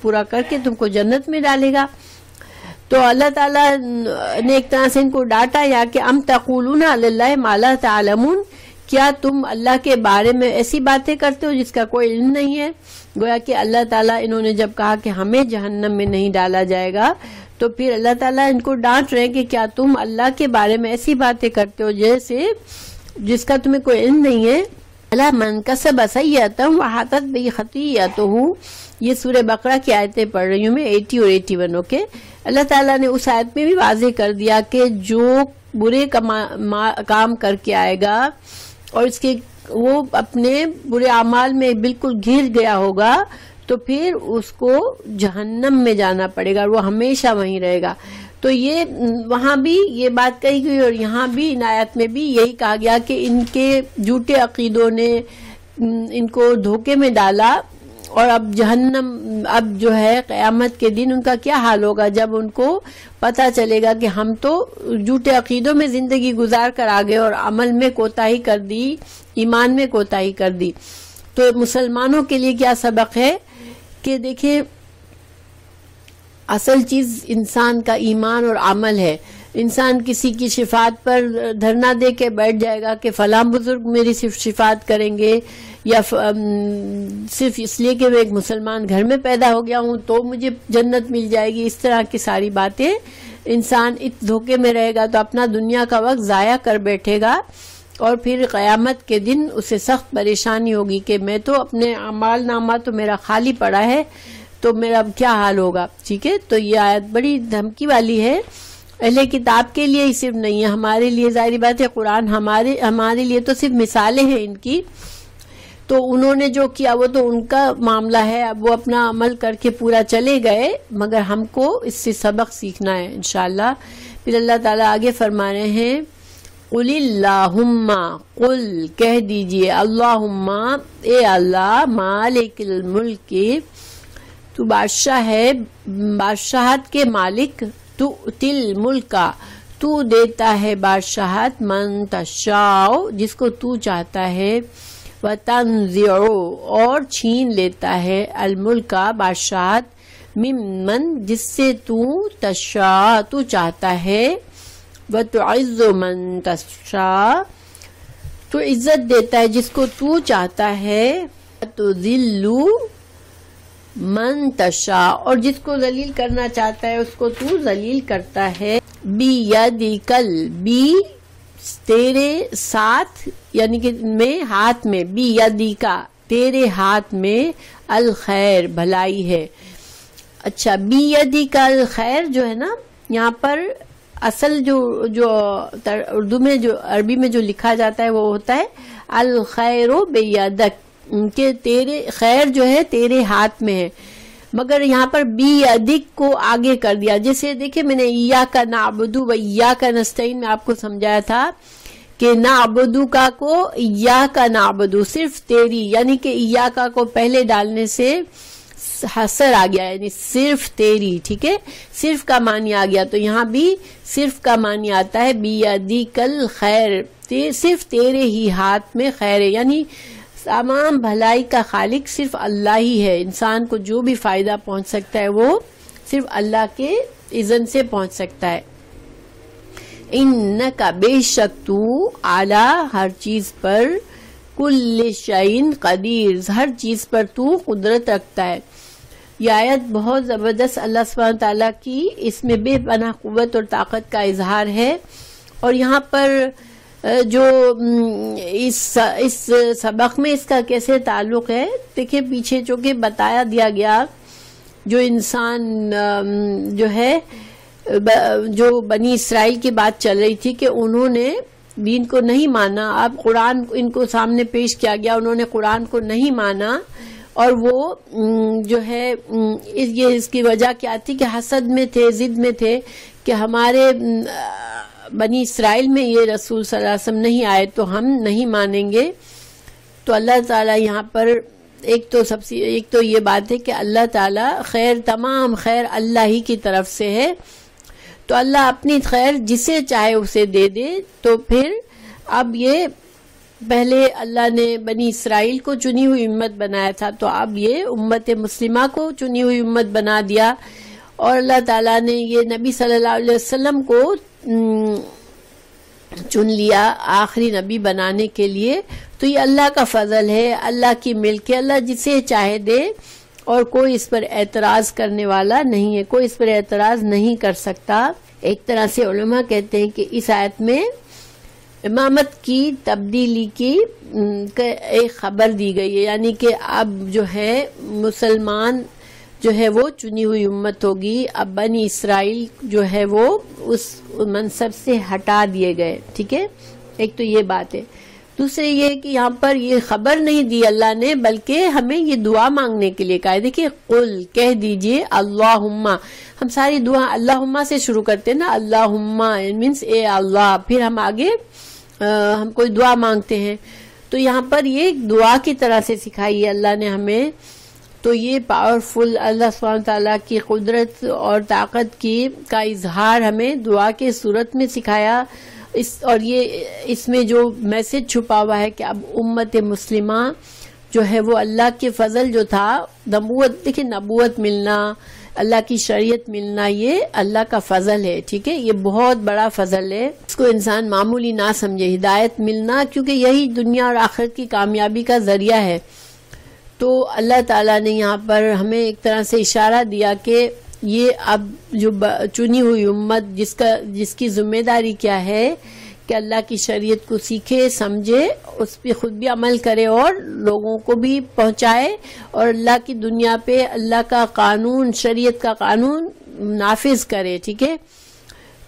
پورا کر کے تم کو جنت میں ڈالے گا؟ تو اللہ تعالیٰ نے ایک طرح سے ان کو ڈانٹا، یا کہ ام تقولون علی اللہ ما لا تعلمون، کیا تم اللہ کے بارے میں ایسی باتیں کرتے ہو جس کا کوئی علم نہیں ہے؟ گویا کہ اللہ تعالیٰ انہوں نے جب کہا کہ ہمیں جہنم میں نہیں ڈالا جائے گا، تو پھر اللہ تعالیٰ ان کو ڈانٹ رہے کہ کیا تم اللہ کے بارے میں ایسی باتیں کرتے ہو جس کا تمہیں کوئی علم نہیں ہے. الا من کسب سیئۃ وحاطت بہ خطیئتہ، یہ سورہ بقرہ کی آیتیں پڑھ رہی ہوں میں 80 اور 81. اوکے، اللہ تعالیٰ نے اس آیت میں بھی واضح کر دیا کہ جو برے کام کر کے آئے گا اور وہ اپنے برے اعمال میں بالکل گر گیا ہوگا، تو پھر اس کو جہنم میں جانا پڑے گا، وہ ہمیشہ وہیں رہے گا. تو یہ وہاں بھی یہ بات کہی گئی اور یہاں بھی ان آیات میں بھی یہی کہا گیا کہ ان کے جھوٹے عقیدوں نے ان کو دھوکے میں ڈالا، اور اب جہنم، اب جو ہے قیامت کے دن ان کا کیا حال ہوگا جب ان کو پتہ چلے گا کہ ہم تو جھوٹے عقیدوں میں زندگی گزار کر آگے اور عمل میں کوتاہی کر دی، ایمان میں کوتاہی کر دی. تو مسلمانوں کے لیے کیا سبق ہے کہ دیکھیں اصل چیز انسان کا ایمان اور عمل ہے. انسان کسی کی شفاعت پر دھرنا دے کے بیٹھ جائے گا کہ فلاں بزرگ میری صرف شفاعت کریں گے، یا صرف اس لیے کہ میں ایک مسلمان گھر میں پیدا ہو گیا ہوں تو مجھے جنت مل جائے گی، اس طرح کی ساری باتیں انسان اس دھوکے میں رہے گا تو اپنا دنیا کا وقت ضائع کر بیٹھے گا، اور پھر قیامت کے دن اسے سخت پریشانی ہوگی کہ میں تو اپنے اعمال نامہ تو میرا خالی پڑا ہے، تو میرا اب کیا حال ہوگا. ٹھیک ہے، تو یہ آیت بڑی دھمکی والی ہے. اہل کتاب کے لیے ہی صرف نہیں ہے، ہمارے لیے ظاہری بات ہے قرآن ہمارے لیے تو صرف مثالیں ہیں ان کی. تو انہوں نے جو کیا وہ تو ان کا معاملہ ہے، اب وہ اپنا عمل کر کے پورا چلے گئے، مگر ہم کو اس سے سبق سیکھنا ہے انشاءاللہ. پھر اللہ تعالیٰ آگے فرما رہے ہیں قل اللہم، قل کہہ دیجئے، اللہم اے اللہ، مالک الملک، تو بادشاہ ہے، بادشاہت کے مالک، تو تل ملکا، تو دیتا ہے بادشاہت، من تشاء جس کو تو چاہتا ہے، وتنزع اور چھین لیتا ہے، الملکا بادشاہت، ممن جس سے تو تشاء تو چاہتا ہے، وتعز من تشاء تو عزت دیتا ہے جس کو تو چاہتا ہے، وتذل من تشاء اور جس کو ذلیل کرنا چاہتا ہے اس کو تو ذلیل کرتا ہے. بیدکل، بی تیرے ساتھ، یعنی کہ میں ہاتھ میں، بیدکا تیرے ہاتھ میں، الخیر بھلائی ہے. اچھا، بیدکا الخیر جو ہے نا، یہاں پر اصل جو اردو میں جو عربی میں جو لکھا جاتا ہے وہ ہوتا ہے الخیر بیدک، کہ تیرے خیر جو ہے تیرے ہاتھ میں ہے، مگر یہاں پر بیدک کو آگے کر دیا. جیسے دیکھیں میں نے ایاک نعبد و ایاک نستعین میں آپ کو سمجھایا تھا کہ نعبد کا کو ایاک نعبد صرف تیری، یعنی کہ ایاک کو پہلے ڈالنے سے حصر آ گیا، یعنی صرف تیری. ٹھیک ہے، صرف کا معنی آ گیا، تو یہاں بھی صرف کا معنی آتا ہے بیدک الخیر، صرف تیرے ہی ہاتھ میں خیر ہے، یعنی تمام بھلائی کا خالق صرف اللہ ہی ہے. انسان کو جو بھی فائدہ پہنچ سکتا ہے وہ صرف اللہ کے اذن سے پہنچ سکتا ہے. انکا بے شک تو اعلی ہر چیز پر، کل شیء قدیر ہر چیز پر تو قدرت رکھتا ہے. یہ آیت بہت زبردست اللہ سبحانہ تعالیٰ کی اس میں بے پناہ قوت اور طاقت کا اظہار ہے. اور یہاں پر جو اس سبق میں اس کا کیسے تعلق ہے، دیکھیں پیچھے چونکہ بتایا دیا گیا، جو انسان جو ہے جو بنی اسرائیل کی بات چل رہی تھی کہ انہوں نے دین کو نہیں مانا. اب قرآن ان کو سامنے پیش کیا گیا، انہوں نے قرآن کو نہیں مانا، اور وہ جو ہے اس کی وجہ کیا تھی کہ حسد میں تھے، ضد میں تھے کہ ہمارے بنی اسرائیل میں یہ رسول صلی اللہ علیہ وسلم نہیں آئے تو ہم نہیں مانیں گے. تو اللہ تعالیٰ یہاں پر ایک تو یہ بات ہے کہ اللہ تعالیٰ خیر، تمام خیر اللہ ہی کی طرف سے ہے، تو اللہ اپنی خیر جسے چاہے اسے دے دے. تو پھر اب یہ پہلے اللہ نے بنی اسرائیل کو چنی ہوئی امت بنایا تھا، تو اب یہ امت مسلمہ کو چنی ہوئی امت بنا دیا، اور اللہ تعالیٰ نے یہ نبی صلی اللہ علیہ وسلم کو چن لیا آخری نبی بنانے کے لیے. تو یہ اللہ کا فضل ہے، اللہ کی ملک ہے، اللہ جسے چاہے دے، اور کوئی اس پر اعتراض کرنے والا نہیں ہے، کوئی اس پر اعتراض نہیں کر سکتا. ایک طرح سے علماء کہتے ہیں کہ اس آیت میں امامت کی تبدیلی کی ایک خبر دی گئی ہے، یعنی کہ اب جو ہے مسلمان جو ہے وہ چنی ہوئی امت ہوگی. اب بنی اسرائیل جو ہے وہ اس منصب سے ہٹا دیے گئے. ٹھیک ہے، ایک تو یہ بات ہے. دوسرے یہ کہ یہاں پر یہ خبر نہیں دی اللہ نے، بلکہ ہمیں یہ دعا مانگنے کے لیے کہا ہے. دیکھیے قل کہہ دیجئے، اللہم، ہم ساری دعا اللہم سے شروع کرتے ہیں نا، اللہم مینس اے اللہ، پھر ہم آگے ہم کوئی دعا مانگتے ہیں. تو یہاں پر یہ دعا کی طرح سے سکھائی ہے اللہ نے ہمیں. تو یہ پاورفل اللہ سبحانہ تعالیٰ کی قدرت اور طاقت کا اظہار ہمیں دعا کے صورت میں سکھایا. اور یہ اس میں جو میسج چھپا ہوا ہے کہ اب امت مسلمہ جو ہے وہ اللہ کے فضل جو تھا، نبوت، دیکھیں نبوت ملنا، اللہ کی شریعت ملنا، یہ اللہ کا فضل ہے. ٹھیک ہے، یہ بہت بڑا فضل ہے، اس کو انسان معمولی نہ سمجھے. ہدایت ملنا، کیونکہ یہی دنیا اور آخرت کی کامیابی کا ذریعہ ہے. تو اللہ تعالیٰ نے یہاں پر ہمیں ایک طرح سے اشارہ دیا کہ یہ اب جو چنی ہوئی امت جس کی ذمہ داری کیا ہے کہ اللہ کی شریعت کو سیکھے، سمجھے، اس پہ خود بھی عمل کرے اور لوگوں کو بھی پہنچائے، اور اللہ کی دنیا پہ اللہ کا قانون، شریعت کا قانون نافذ کرے. ٹھیک ہے،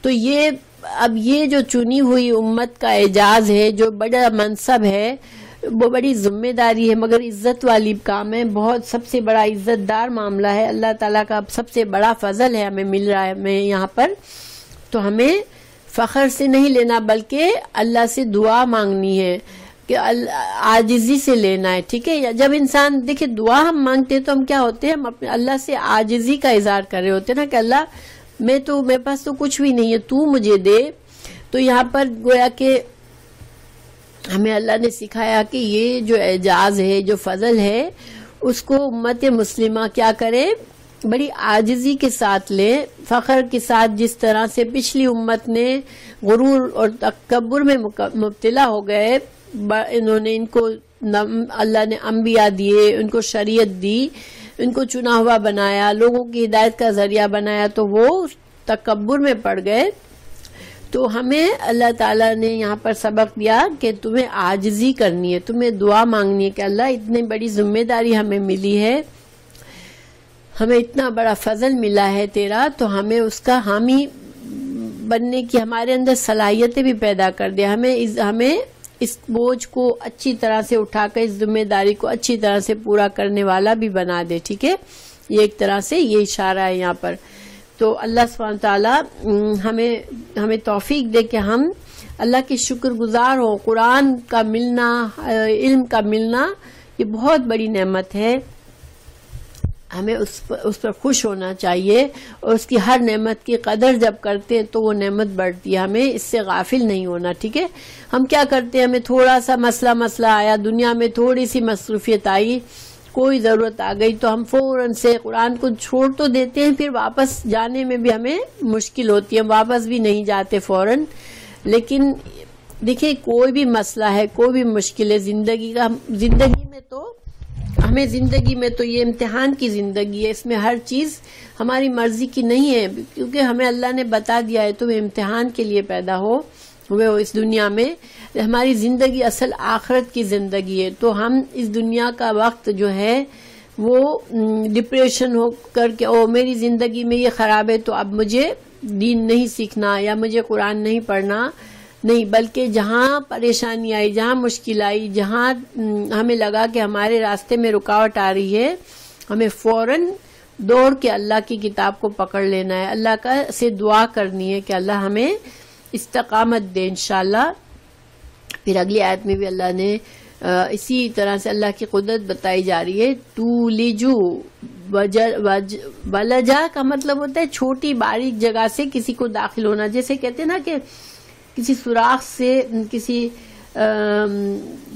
تو یہ جو چنی ہوئی امت کا اعزاز ہے، جو بڑا منصب ہے، وہ بڑی ذمہ داری ہے، مگر عزت والی کام ہے. بہت سب سے بڑا عزت دار معاملہ ہے. اللہ تعالیٰ کا سب سے بڑا فضل ہے ہمیں مل رہا ہے ہمیں یہاں پر. تو ہمیں فخر سے نہیں لینا، بلکہ اللہ سے دعا مانگنی ہے کہ عاجزی سے لینا ہے. ٹھیک ہے، جب انسان دیکھیں دعا ہم مانگتے تو ہم کیا ہوتے ہیں، ہم اپنے اللہ سے عاجزی کا اظہار کر رہے ہوتے ہیں نا، کہ اللہ میرے پاس تو کچھ بھی نہیں ہے، تو مجھے دے. تو یہاں پر گویا کہ ہمیں اللہ نے سکھایا کہ یہ جو اعزاز ہے، جو فضل ہے، اس کو امت مسلمہ کیا کرے، بڑی عاجزی کے ساتھ لے، فخر کے ساتھ. جس طرح سے پچھلی امت نے غرور اور تکبر میں مبتلا ہو گئے، ان کو اللہ نے انبیاء دیے، ان کو شریعت دی، ان کو چنا ہوا بنایا، لوگوں کی ہدایت کا ذریعہ بنایا، تو وہ تکبر میں پڑ گئے. تو ہمیں اللہ تعالیٰ نے یہاں پر سبق دیا کہ تمہیں عاجزی کرنی ہے، تمہیں دعا مانگنی ہے کہ اللہ اتنی بڑی ذمہ داری ہمیں ملی ہے، ہمیں اتنا بڑا فضل ملا ہے تیرا، تو ہمیں اس کا حامی بننے کی ہمارے اندر صلاحیتیں بھی پیدا کر دے. ہمیں اس بوجھ کو اچھی طرح سے اٹھا کر، اس ذمہ داری کو اچھی طرح سے پورا کرنے والا بھی بنا دے. ٹھیک ہے، یہ ایک طرح سے یہ اشارہ ہے یہاں پر. تو اللہ سبحانہ تعالیٰ ہمیں توفیق دے کہ ہم اللہ کے شکر گزار ہوں. قرآن کا ملنا، علم کا ملنا، یہ بہت بڑی نعمت ہے. ہمیں اس پر خوش ہونا چاہیے، اور اس کی ہر نعمت کی قدر جب کرتے ہیں تو وہ نعمت بڑھتی ہے. ہمیں اس سے غافل نہیں ہونا. ٹھیک ہے، ہم کیا کرتے ہیں، ہمیں تھوڑا سا مسئلہ آیا، دنیا میں تھوڑی سی مصروفیت آئی، کوئی ضرورت آ گئی، تو ہم فوراً سے قرآن کو چھوڑ تو دیتے ہیں، پھر واپس جانے میں بھی ہمیں مشکل ہوتی ہے، ہم واپس بھی نہیں جاتے فوراً. لیکن دیکھیں کوئی بھی مسئلہ ہے، کوئی بھی مشکل ہے زندگی میں تو یہ امتحان کی زندگی ہے. اس میں ہر چیز ہماری مرضی کی نہیں ہے، کیونکہ ہمیں اللہ نے بتا دیا ہے تم امتحان کے لیے پیدا ہوئے ہو اس دنیا میں. ہماری زندگی اصل آخرت کی زندگی ہے. تو ہم اس دنیا کا وقت جو ہے وہ ڈپریشن ہو کر کے میری زندگی میں یہ خراب ہے تو اب مجھے دین نہیں سیکھنا یا مجھے قرآن نہیں پڑھنا، نہیں، بلکہ جہاں پریشانی آئی، جہاں مشکل آئی، جہاں ہمیں لگا کہ ہمارے راستے میں رکاوٹ آ رہی ہے، ہمیں فوراً دوڑ کے اللہ کی کتاب کو پکڑ لینا ہے، اللہ سے دعا کرنی ہے کہ اللہ ہمیں استقامت دے انشاءاللہ. پھر اگلی آیت میں بھی اللہ نے اسی طرح سے اللہ کی قدرت بتائی جا رہی ہے. تولیجو ولجا کا مطلب ہوتا ہے چھوٹی باریک جگہ سے کسی کو داخل ہونا. جیسے کہتے ہیں نا کہ کسی سوراخ سے، کسی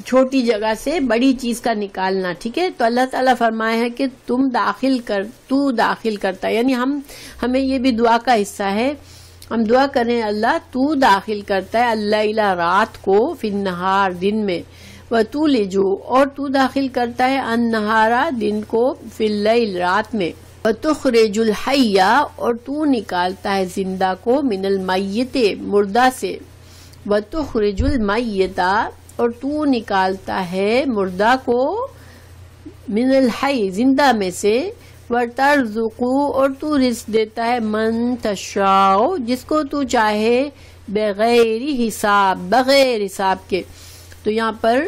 چھوٹی جگہ سے بڑی چیز کا نکالنا. ٹھیک ہے، تو اللہ تعالیٰ فرمایا ہے کہ تو داخل کرتا ہے، یعنی ہمیں یہ بھی دعا کا حصہ ہے. ہم دعا کریں اللہ تو داخل کرتا ہے اللیل رات کو، فی النہار دن میں، وتولج اور تو داخل کرتا ہے النہار دن کو، فی اللیل رات میں، وتخرج الحی اور تو نکالتا ہے زندہ کو، من المیت مردہ سے، وتخرج المیت اور تو نکالتا ہے مردہ کو، من الحی زندہ میں سے، وترزق اور تو رزق دیتا ہے من تشاء جس کو تو چاہے، بغیر حساب کے. تو یہاں پر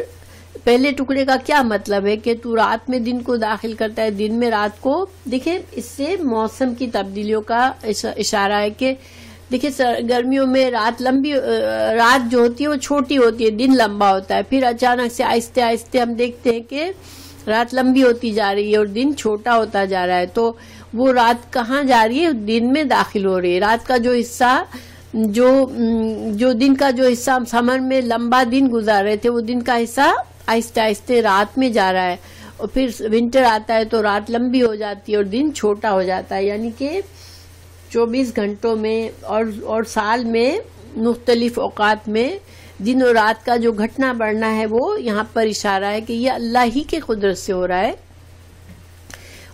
پہلے ٹکڑے کا کیا مطلب ہے کہ تو رات میں دن کو داخل کرتا ہے، دن میں رات کو. دیکھیں اس سے موسم کی تبدیلیوں کا اشارہ ہے کہ دیکھیں گرمیوں میں رات جو ہوتی ہے وہ چھوٹی ہوتی ہے، دن لمبا ہوتا ہے، پھر اچانک سے آہستہ آہستہ ہم دیکھتے ہیں کہ رات لمبی ہوتی جا رہی ہے اور دن چھوٹا ہوتا جا رہا ہے. تو وہ رات کہاں جا رہی ہے، دن میں داخل ہو رہی ہے. رات کا جو حصہ جو دن کا جو حصہ ہم سمر میں لمبا دن گزار رہے تھے، وہ دن کا حصہ آہستہ آہستہ رات میں جا رہا ہے، اور پھر ونٹر آتا ہے تو رات لمبی ہو جاتی ہے اور دن چھوٹا ہو جاتا ہے. یعنی کہ 24 گھنٹوں میں اور سال میں مختلف اوقات میں دن اور رات کا جو گھٹنا بڑھنا ہے وہ یہاں پر اشارہ ہے کہ یہ اللہ ہی کے قدرت سے ہو رہا ہے.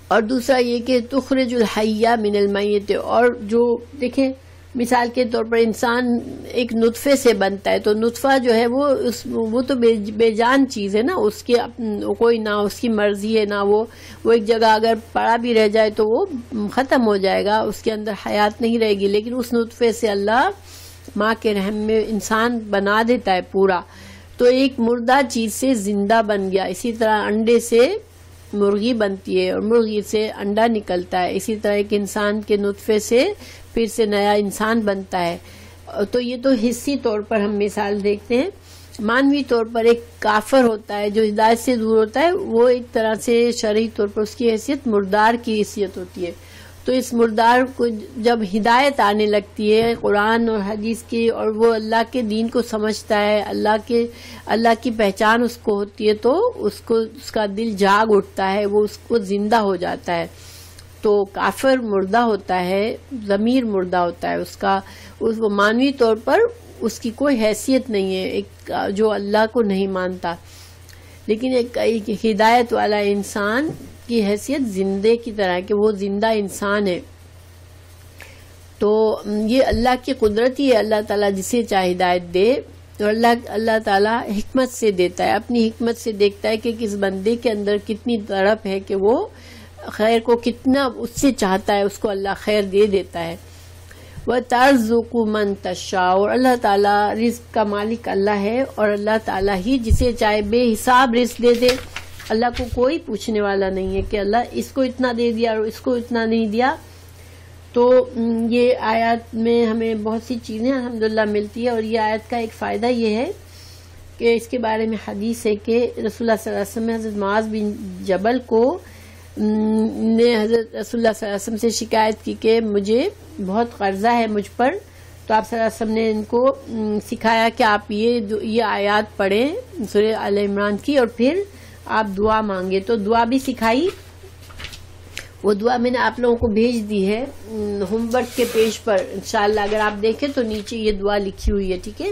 اور دوسرا یہ کہ تخرج الحی من المیت، اور جو دیکھیں مثال کے طور پر انسان ایک نطفے سے بنتا ہے، تو نطفہ جو ہے وہ تو بے جان چیز ہے نا، اس کی کوئی نہ اس کی مرضی ہے نہ وہ ایک جگہ اگر پڑا بھی رہ جائے تو وہ ختم ہو جائے گا، اس کے اندر حیات نہیں رہے گی، لیکن اس نطفے سے اللہ ماں کے رحم میں انسان بنا دیتا ہے پورا، تو ایک مردہ چیز سے زندہ بن گیا۔ اسی طرح انڈے سے مرغی بنتی ہے اور مرغی سے انڈا نکلتا ہے، اسی طرح ایک انسان کے نطفے سے پھر سے نیا انسان بنتا ہے۔ تو یہ تو حصی طور پر ہم مثال دیکھتے ہیں۔ معنوی طور پر ایک کافر ہوتا ہے جو ہدایت سے دور ہوتا ہے، وہ ایک طرح سے شرعی طور پر اس کی حیثیت مردار کی حیثیت ہوتی ہے، تو اس مردار کو جب ہدایت آنے لگتی ہے قرآن اور حدیث کی، اور وہ اللہ کے دین کو سمجھتا ہے، اللہ کی پہچان اس کو ہوتی ہے، تو اس کا دل جاگ اٹھتا ہے، وہ اس کو زندہ ہو جاتا ہے۔ تو کافر مردہ ہوتا ہے، ضمیر مردہ ہوتا ہے، وہ معنوی طور پر اس کی کوئی حیثیت نہیں ہے، ایک جو اللہ کو نہیں مانتا، لیکن ایک ہدایت والا انسان کی حیثیت زندے کی طرح ہے کہ وہ زندہ انسان ہے۔ تو یہ اللہ کی قدرت ہی ہے، اللہ تعالیٰ جسے چاہے ہدایت دے، اور اللہ تعالیٰ حکمت سے دیتا ہے، اپنی حکمت سے دیکھتا ہے کہ کس بندے کے اندر کتنی تڑپ ہے کہ وہ خیر کو کتنا اس سے چاہتا ہے، اس کو اللہ خیر دے دیتا ہے۔ وَتَرْزُقُ مَن تَشَاءُ، اور اللہ تعالیٰ رزق کا مالک اللہ ہے، اور اللہ تعالیٰ ہی جسے چاہے بے حساب رزق دے دے۔ اللہ کو کوئی پوچھنے والا نہیں ہے کہ اللہ اس کو اتنا دے دیا اور اس کو اتنا نہیں دیا۔ تو یہ آیات میں ہمیں بہت سی چیزیں الحمدللہ ملتی ہے، اور یہ آیت کا ایک فائدہ یہ ہے کہ اس کے بارے میں حدیث ہے کہ رسول اللہ صلی اللہ علیہ وسلم نے حضرت معاذ بن جبل کو نے حضرت رسول اللہ صلی اللہ علیہ وسلم سے شکایت کی کہ مجھے بہت قرضہ ہے مجھ پر، تو آپ صلی اللہ علیہ وسلم نے ان کو سکھایا کہ آپ یہ آیات پڑھیں سورہ آل عمران کی، اور پھر آپ دعا مانگے، تو دعا بھی سکھائی۔ وہ دعا میں نے آپ لوگوں کو بھیج دی ہے ہوم ورک کے پیج پر، انشاءاللہ اگر آپ دیکھیں تو نیچے یہ دعا لکھی ہوئی ہے، ٹھیک ہے،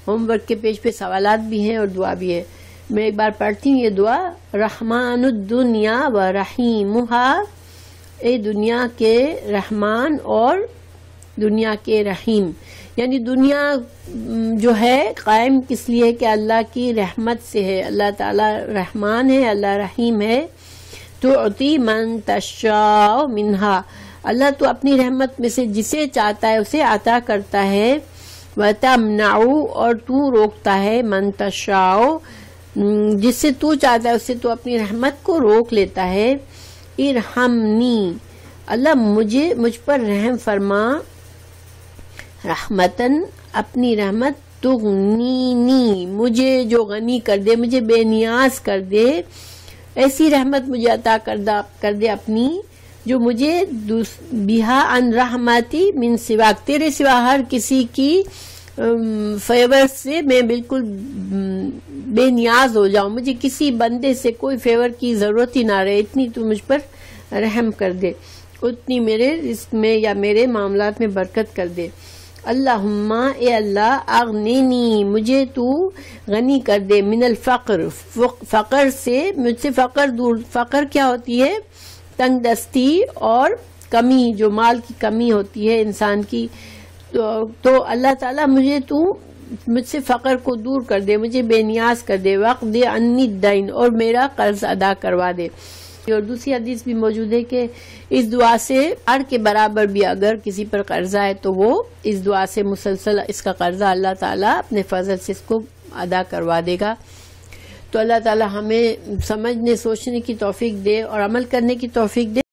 ہوم ورک کے پیج پہ سوالات بھی ہیں اور دعا بھی ہے۔ میں ایک بار پڑھتی ہوں یہ دعا۔ رحمان الدنیا و رحیمہا، اے دنیا کے رحمان اور دنیا کے رحیم، یعنی دنیا جو ہے قائم کس لیے کہ اللہ کی رحمت سے ہے، اللہ تعالی رحمان ہے، اللہ رحیم ہے۔ تعطی من تشاء منہا، اللہ تو اپنی رحمت میں سے جسے چاہتا ہے اسے عطا کرتا ہے۔ وتمنع، اور تو روکتا ہے، من تشاء، جس سے تو چاہتا ہے اسے تو اپنی رحمت کو روک لیتا ہے۔ ارحمنی، اللہ مجھ پر رحم فرما، رحمتن، اپنی رحمت، تغنینی، مجھے جو غنی کر دے، مجھے بے نیاز کر دے، ایسی رحمت مجھے عطا کر دے اپنی جو مجھے بہا ان رحمتی من سواک، تیرے سوا ہر کسی کی فیور سے میں بالکل بے نیاز ہو جاؤں، مجھے کسی بندے سے کوئی فیور کی ضرورت ہی نہ رہے، اتنی تو مجھ پر رحم کر دے، اتنی میرے رزق میں یا میرے معاملات میں برکت کر دے۔ اللہم، اے اللہ، اغنینی، مجھے تو غنی کر دے، من الفقر، فقر سے، مجھ سے فقر دور۔ فقر کیا ہوتی ہے؟ تنگ دستی اور کمی، جو مال کی کمی ہوتی ہے انسان کی، تو اللہ تعالیٰ مجھ سے فقر کو دور کر دے، مجھے بے نیاز کر دے۔ وقض عنی الدین، اور میرا قرض ادا کروا دے۔ اور دوسری حدیث بھی موجود ہے کہ اس دعا سے ہر کے برابر بھی اگر کسی پر قرضہ ہے تو وہ اس دعا سے مسلسل اس کا قرضہ اللہ تعالیٰ اپنے فضل سے اس کو ادا کروا دے گا۔ تو اللہ تعالیٰ ہمیں سمجھنے سوچنے کی توفیق دے اور عمل کرنے کی توفیق دے۔